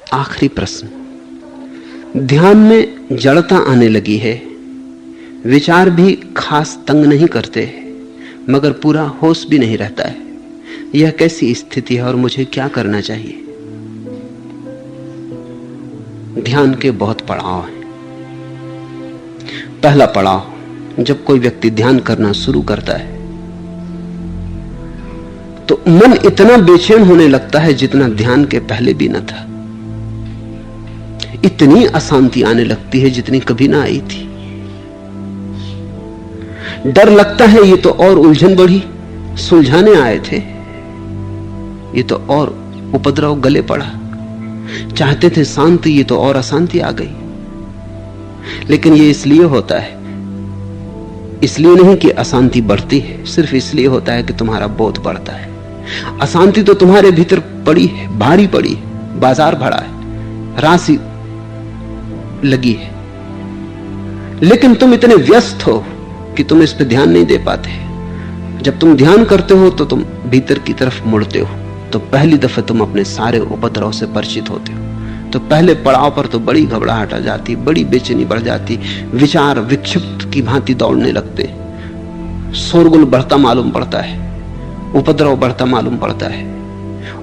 आखिरी प्रश्न। ध्यान में जड़ता आने लगी है, विचार भी खास तंग नहीं करते, मगर पूरा होश भी नहीं रहता है। यह कैसी स्थिति है और मुझे क्या करना चाहिए? ध्यान के बहुत पड़ाव हैं। पहला पड़ाव, जब कोई व्यक्ति ध्यान करना शुरू करता है तो मन इतना बेचैन होने लगता है जितना ध्यान के पहले भी न था। इतनी अशांति आने लगती है जितनी कभी ना आई थी। डर लगता है ये तो और उलझन बढ़ी, सुलझाने आए थे, ये तो और उपद्रव गले पड़ा। चाहते थे शांति, ये तो और अशांति आ गई। लेकिन ये इसलिए होता है, इसलिए नहीं कि अशांति बढ़ती है, सिर्फ इसलिए होता है कि तुम्हारा बोध बढ़ता है। अशांति तो तुम्हारे भीतर पड़ी है, भारी पड़ी है, बाजार भरा है, राशि लगी है, लेकिन तुम इतने व्यस्त हो कि तुम इस पे ध्यान नहीं दे पाते। जब तुम ध्यान करते हो तो तुम भीतर की तरफ मुड़ते हो, तो पहली दफे तुम अपने सारे उपद्रव से परिचित होते हो। तो पहले पड़ाव पर तो बड़ी घबराहट आ जाती, बड़ी बेचैनी बढ़ जाती, विचार विक्षिप्त की भांति दौड़ने लगते, शोरगुल बढ़ता मालूम पड़ता है, उपद्रव बढ़ता मालूम पड़ता है,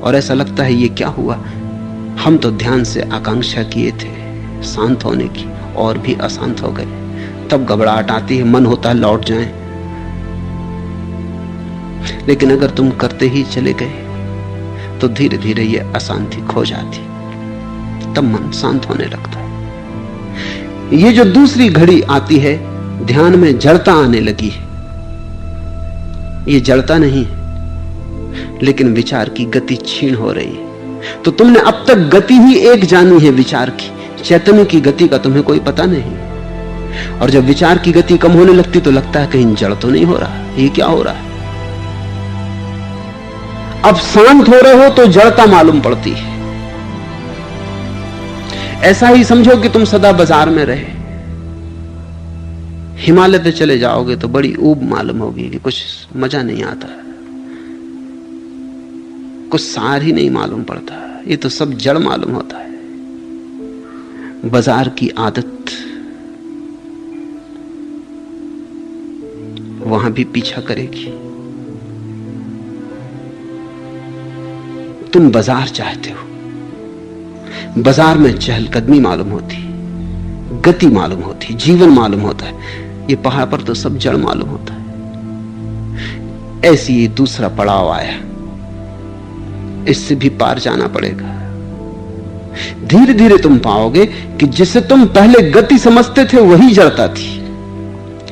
और ऐसा लगता है ये क्या हुआ। हम तो ध्यान से आकांक्षा किए थे शांत होने की, और भी अशांत हो गए। तब घबराहट आती है, मन होता है लौट जाएं। लेकिन अगर तुम करते ही चले गए तो धीरे धीरे ये अशांति खो जाती, तब मन शांत होने लगता है। ये जो दूसरी घड़ी आती है, ध्यान में जड़ता आने लगी है, ये जड़ता नहीं है, लेकिन विचार की गति क्षीण हो रही है। तो तुमने अब तक गति ही एक जानी है विचार की, चैतन्य की गति का तुम्हें कोई पता नहीं। और जब विचार की गति कम होने लगती तो लगता है कहीं जड़ तो नहीं हो रहा, ये क्या हो रहा है। अब शांत हो रहे हो तो जड़ता मालूम पड़ती है। ऐसा ही समझो कि तुम सदा बाजार में रहे, हिमालय पे चले जाओगे तो बड़ी ऊब मालूम होगी कि कुछ मजा नहीं आता, कुछ सार ही नहीं मालूम पड़ता, ये तो सब जड़ मालूम होता है। बाजार की आदत वहां भी पीछा करेगी। तुम बाजार चाहते हो, बाजार में चहलकदमी मालूम होती, गति मालूम होती, जीवन मालूम होता है। ये पहाड़ पर तो सब जड़ मालूम होता है। ऐसी ही दूसरा पड़ाव आया, इससे भी पार जाना पड़ेगा। धीरे धीरे तुम पाओगे कि जिसे तुम पहले गति समझते थे वही जड़ता थी।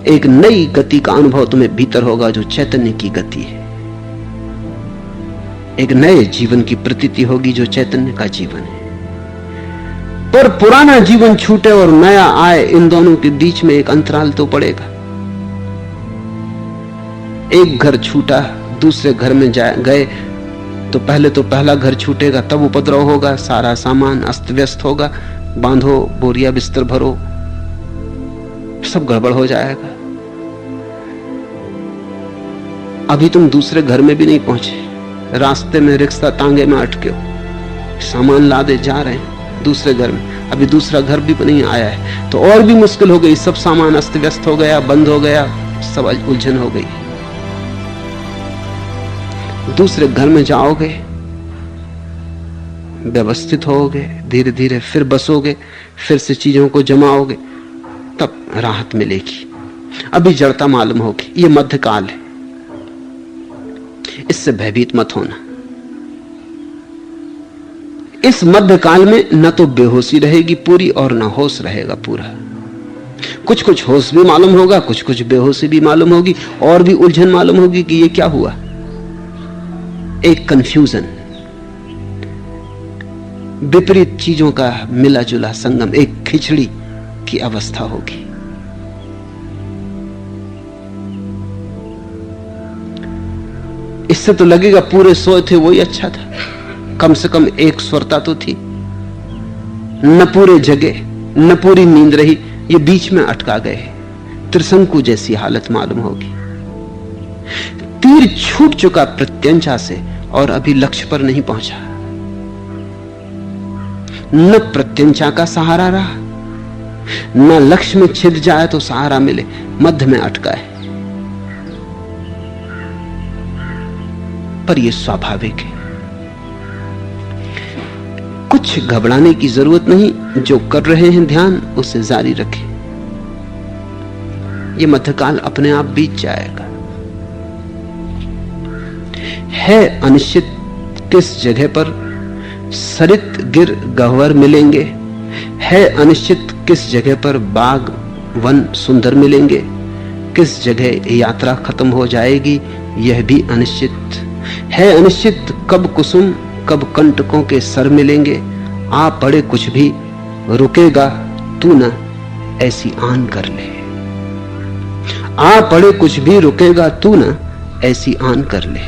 एक नई गति का अनुभव तुम्हें भीतर होगा जो चैतन्य की गति है। एक नए जीवन की प्रतीति होगी जो चैतन्य का जीवन है। पर पुराना जीवन छूटे और नया आए, इन दोनों के बीच में एक अंतराल तो पड़ेगा। एक घर छूटा, दूसरे घर में गए तो पहले तो पहला घर छूटेगा, तब उपद्रव होगा, सारा सामान अस्त व्यस्त होगा, बांधो बोरिया बिस्तर भरो, सब गड़बड़ हो जाएगा। अभी तुम दूसरे घर में भी नहीं पहुंचे, रास्ते में रिक्शा टांगे में अटके हो, सामान लादे जा रहे हैं दूसरे घर में, अभी दूसरा घर भी नहीं आया है, तो और भी मुश्किल हो गई। सब सामान अस्त व्यस्त हो गया, बंद हो गया, सब उलझन हो गई। दूसरे घर में जाओगे, व्यवस्थित होगे, धीरे धीरे फिर बसोगे, फिर से चीजों को जमाओगे, तब राहत मिलेगी। अभी जड़ता मालूम होगी। ये मध्यकाल है, इससे भयभीत मत होना। इस मध्यकाल में न तो बेहोशी रहेगी पूरी और न होश रहेगा पूरा। कुछ कुछ होश भी मालूम होगा, कुछ कुछ बेहोशी भी मालूम होगी, और भी उलझन मालूम होगी कि ये क्या हुआ। एक कंफ्यूजन, विपरीत चीजों का मिला जुला संगम, एक खिचड़ी की अवस्था होगी। इससे तो लगेगा पूरे सोए थे वही अच्छा था, कम से कम एक स्वरता तो थी। न पूरे जगे, न पूरी नींद रही, ये बीच में अटका गए, त्रिशंकु जैसी हालत मालूम होगी। तीर छूट चुका प्रत्यंचा से और अभी लक्ष्य पर नहीं पहुंचा। न प्रत्यंचा का सहारा रहा, न लक्ष्य में छिद जाए तो सहारा मिले, मध्य में अटका है। पर यह स्वाभाविक है, कुछ घबराने की जरूरत नहीं। जो कर रहे हैं ध्यान उसे जारी रखें, यह मध्यकाल अपने आप बीत जाएगा। है अनिश्चित किस जगह पर सरित गिर गह्वर मिलेंगे, है अनिश्चित किस जगह पर बाग वन सुंदर मिलेंगे, किस जगह यात्रा खत्म हो जाएगी यह भी अनिश्चित है। अनिश्चित कब कुसुम कब कंटकों के सर मिलेंगे, आ पड़े कुछ भी रुकेगा तू न ऐसी आन कर ले, आ पड़े कुछ भी रुकेगा तू न ऐसी आन कर ले।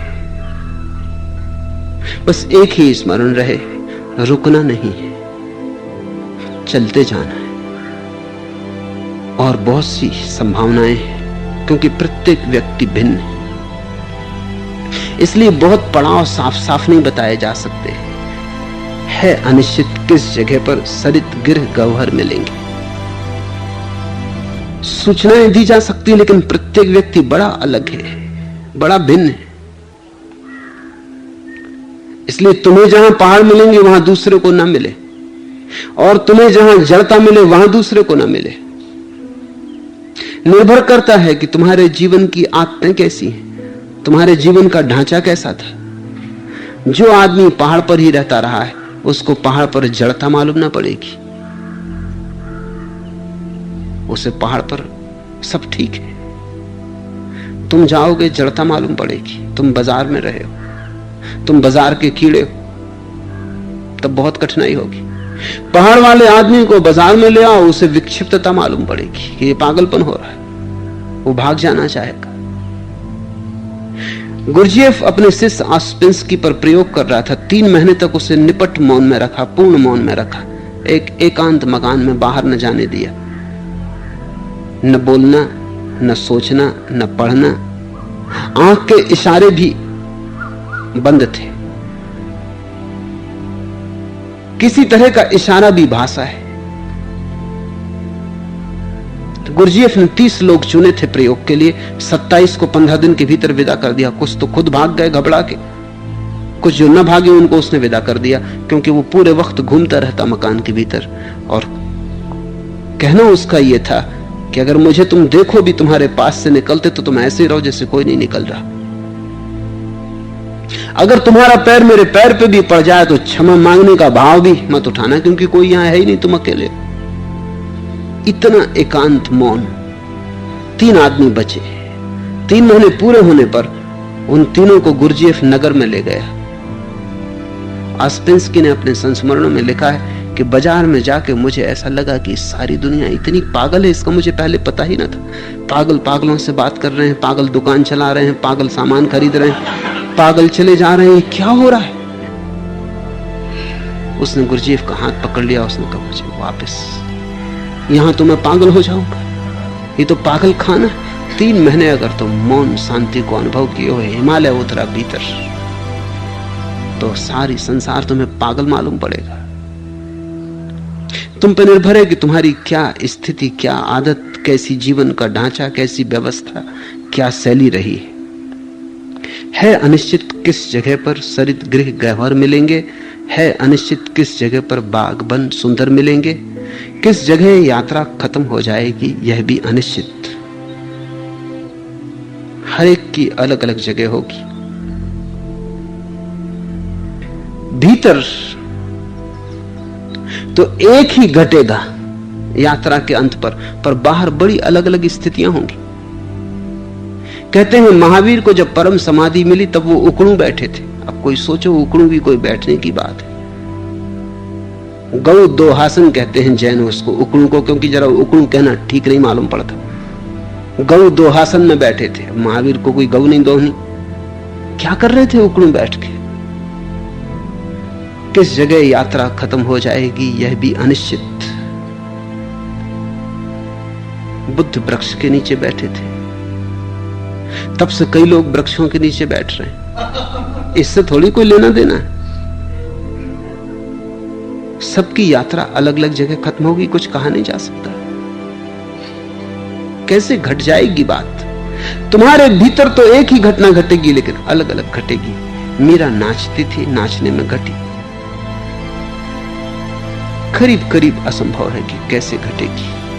बस एक ही स्मरण रहे, रुकना नहीं है, चलते जाना है। और बहुत सी संभावनाएं हैं, क्योंकि प्रत्येक व्यक्ति भिन्न है, इसलिए बहुत पड़ाव साफ साफ नहीं बताए जा सकते। है अनिश्चित किस जगह पर सरित गिर गह्वर मिलेंगे, सूचनाएं दी जा सकती, लेकिन प्रत्येक व्यक्ति बड़ा अलग है, बड़ा भिन्न है। इसलिए तुम्हें जहां पहाड़ मिलेंगे वहां दूसरे को ना मिले, और तुम्हें जहां जड़ता मिले वहां दूसरे को ना मिले। निर्भर करता है कि तुम्हारे जीवन की आदतें कैसी हैं, तुम्हारे जीवन का ढांचा कैसा था। जो आदमी पहाड़ पर ही रहता रहा है उसको पहाड़ पर जड़ता मालूम ना पड़ेगी, उसे पहाड़ पर सब ठीक है। तुम जाओगे जड़ता मालूम पड़ेगी। तुम बाजार में रहे हो, तुम बाजार के कीड़े हो, तब बहुत कठिनाई होगी। पहाड़ वाले आदमी को बाजार में ले आओ, उसे विक्षिप्तता मालूम पड़ेगी कि ये पागलपन हो रहा है, वो भाग जाना चाहेगा। गुरजेफ अपने शिष्य आस्पेंस्की पर प्रयोग कर रहा था। 3 महीने तक उसे निपट मौन में रखा, पूर्ण मौन में रखा, एक एकांत मकान में बाहर न जाने दिया। न बोलना, न सोचना, न पढ़ना, आंख के इशारे भी बंद थे। किसी तरह का इशारा भी भाषा है। तो गुरजेफ ने 30 लोग चुने थे प्रयोग के लिए, 27 को 15 दिन के भीतर विदा कर दिया। कुछ तो खुद भाग गए घबरा के, कुछ जो न भागे उनको उसने विदा कर दिया, क्योंकि वो पूरे वक्त घूमता रहता मकान के भीतर। और कहना उसका यह था कि अगर मुझे तुम देखो भी तुम्हारे पास से निकलते तो तुम ऐसे ही रहो जैसे कोई नहीं निकल रहा। अगर तुम्हारा पैर मेरे पैर पे भी पड़ जाए तो क्षमा मांगने का भाव भी मत उठाना, क्योंकि कोई यहां है ही नहीं, तुम अकेले। इतना एकांत मौन। 3 आदमी बचे। 3 महीने पूरे होने पर उन तीनों को गुरजेफ नगर में ले गया। आस्पेंस्की ने अपने संस्मरणों में लिखा है कि बाजार में जाके मुझे ऐसा लगा कि सारी दुनिया इतनी पागल है, इसका मुझे पहले पता ही ना था। पागल पागलों से बात कर रहे हैं, पागल दुकान चला रहे हैं, पागल सामान खरीद रहे हैं, पागल चले जा रहे हैं, क्या हो रहा है। उसने गुरजेफ का हाथ पकड़ लिया, उसने कहा मुझे वापस, यहां तो मैं पागल हो जाऊंगा, ये तो पागल खाना। 3 महीने अगर तुम मौन शांति को अनुभव किए हो, हिमालय उतरा भीतर, तो सारी संसार तुम्हें पागल मालूम पड़ेगा। तुम पर निर्भर है कि तुम्हारी क्या स्थिति, क्या आदत, कैसी जीवन का ढांचा, कैसी व्यवस्था, क्या शैली रही है। अनिश्चित किस जगह पर सरित गृह गह्वर मिलेंगे, है अनिश्चित किस जगह पर बाग बन सुंदर मिलेंगे, किस जगह यात्रा खत्म हो जाएगी यह भी अनिश्चित। हर एक की अलग अलग जगह होगी। भीतर तो एक ही घटेगा यात्रा के अंत पर बाहर बड़ी अलग अलग स्थितियां होंगी। कहते हैं महावीर को जब परम समाधि मिली तब वो उकड़ू बैठे थे। अब कोई सोचो, उकड़ू भी कोई बैठने की बात है। गौ दोहासन कहते हैं जैन उसको, उकड़ू को, क्योंकि जरा उकड़ू कहना ठीक नहीं मालूम पड़ता। गौ दोहासन में बैठे थे। महावीर को कोई गौ नहीं दोहनी, क्या कर रहे थे उकड़ू बैठ के। किस जगह यात्रा खत्म हो जाएगी यह भी अनिश्चित। बुद्ध वृक्ष के नीचे बैठे थे, तब से कई लोग वृक्षों के नीचे बैठ रहे हैं। इससे थोड़ी कोई लेना देना है। सबकी यात्रा अलग अलग जगह खत्म होगी, कुछ कहा नहीं जा सकता। कैसे घट जाएगी बात? तुम्हारे भीतर तो एक ही घटना घटेगी, लेकिन अलग अलग घटेगी। मीरा नाचती थी, नाचने में घटी। करीब करीब असंभव है कि कैसे घटेगी।